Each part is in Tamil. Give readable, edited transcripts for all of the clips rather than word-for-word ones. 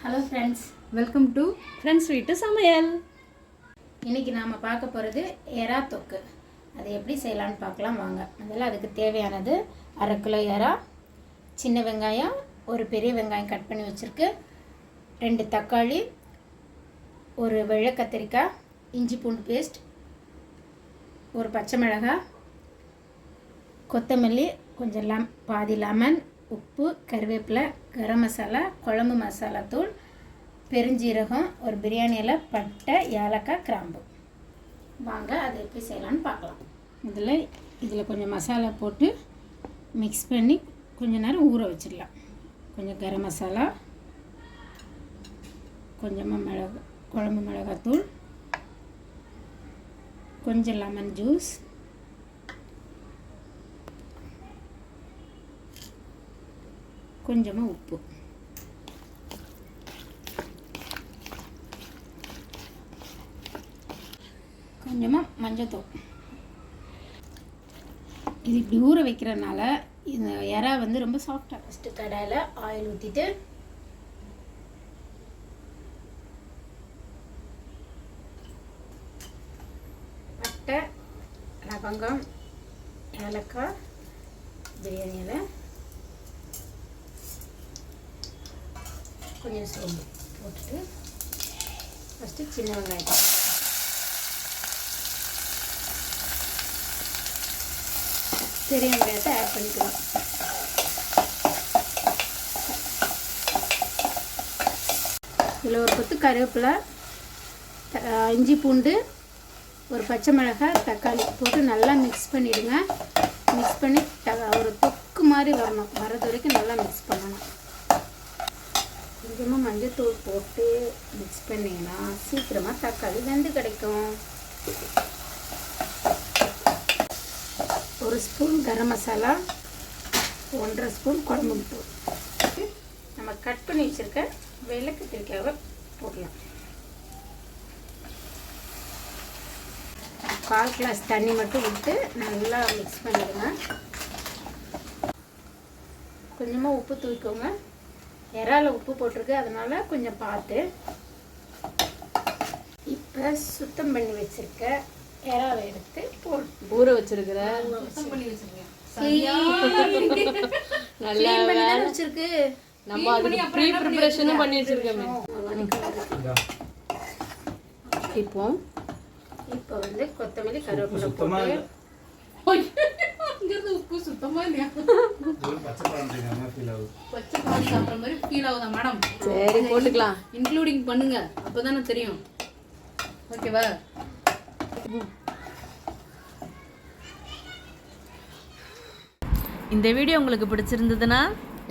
Hello friends, welcome to friends வீட்டு சமையல். இன்றைக்கி நாம் பார்க்க போகிறது எறா தொக்கு. அதை எப்படி செய்யலான்னு பார்க்கலாம் வாங்க. முதல்ல அதுக்கு தேவையானது 1/2 கிலோ எறா, சின்ன வெங்காயம், ஒரு பெரிய வெங்காயம் கட் பண்ணி வச்சுருக்கு, 2 தக்காளி, ஒரு வெள்ளை கத்திரிக்காய், இஞ்சி பூண்டு பேஸ்ட், ஒரு பச்சை மிளகாய், கொத்தமல்லி, கொஞ்சம் பாதி லெமன், உப்பு, கருவேப்பிலை, கரம் மசாலா, குழம்பு மசாலா தூள், பெருஞ்சீரகம், ஒரு பிரியாணி இலை, பட்டை, ஏலக்காய், கிராம்பு. வாங்க அதை எப்படி செய்யலான்னு பார்க்கலாம். முதல்ல இதில் கொஞ்சம் மசாலா போட்டு மிக்ஸ் பண்ணி கொஞ்ச நேரம் ஊற வச்சிடலாம். கொஞ்சம் கரம் மசாலா, கொஞ்சமாக குழம்பு மிளகாத்தூள், கொஞ்சம் லெமன் ஜூஸ், கொஞ்சமாக உப்பு, கொஞ்சமாக மஞ்சத்தூள். இது இப்படி ஊற வைக்கிறதுனால இந்த எறா வந்து ரொம்ப சாஃப்டாக. ஃபஸ்ட்டு கடாயில் ஆயில் ஊற்றிட்டு பட்டை, லவங்கம், ஏலக்காய், பிரியாணி இலை, கொஞ்சம் சோம்பு போட்டுட்டு ஃபஸ்ட்டு சின்ன வெங்காயம், பெரிய வெங்காயத்தை ஆட் பண்ணிக்கலாம். இதில் ஒரு கொத்து கருவேப்பிலை, இஞ்சி பூண்டு, ஒரு பச்சை மிளகாய், தக்காளி போட்டு நல்லா மிக்ஸ் பண்ணிவிடுங்க. மிக்ஸ் பண்ணி ஒரு தொக்கு மாதிரி வரது வரைக்கும் நல்லா மிக்ஸ் பண்ணணும். கொஞ்சமாக மஞ்சத்தூள் போட்டு மிக்ஸ் பண்ணிங்கன்னா சீக்கிரமாக தக்காளி வெந்து கிடைக்கும். ஒரு ஸ்பூன் கரம் மசாலா, 1.5 ஸ்பூன் குழம்பு தூள், நம்ம கட் பண்ணி வச்சுருக்க வெள்ளை கத்திரிக்காயை போடலாம். 1/4 கிளாஸ் தண்ணி மட்டும் விட்டு நல்லா மிக்ஸ் பண்ணிடுங்க. கொஞ்சமாக உப்பு தூக்கிக்கோங்க. எறால உப்பு போட்டிருக்கு, அதனால் கொஞ்சம் பார்த்து. இப்போ சுத்தம் பண்ணி வச்சுருக்க எறாவை எடுத்து ஊற வச்சிருக்கிற வச்சிருக்கு. நம்ம அதுக்கு ப்ரீ ப்ரிப்பரேஷனும் பண்ணி வச்சிருக்கோமே. இப்போ வந்து கொத்தமல்லி, கருவேப்பிலை போட்டு உப்பு சுத்தமா இல்லையா? சரி போட்டுக்கலாம், இன்க்ளூடிங் பண்ணுங்க, அப்பதானே தெரியும். ஓகேவா? இந்த வீடியோ உங்களுக்கு பிடிச்சிருந்ததுன்னா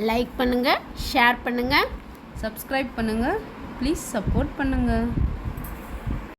லைக் பண்ணுங்க, ஷேர் பண்ணுங்க, சப்ஸ்கிரைப் பண்ணுங்க, ப்ளீஸ் சப்போர்ட் பண்ணுங்க.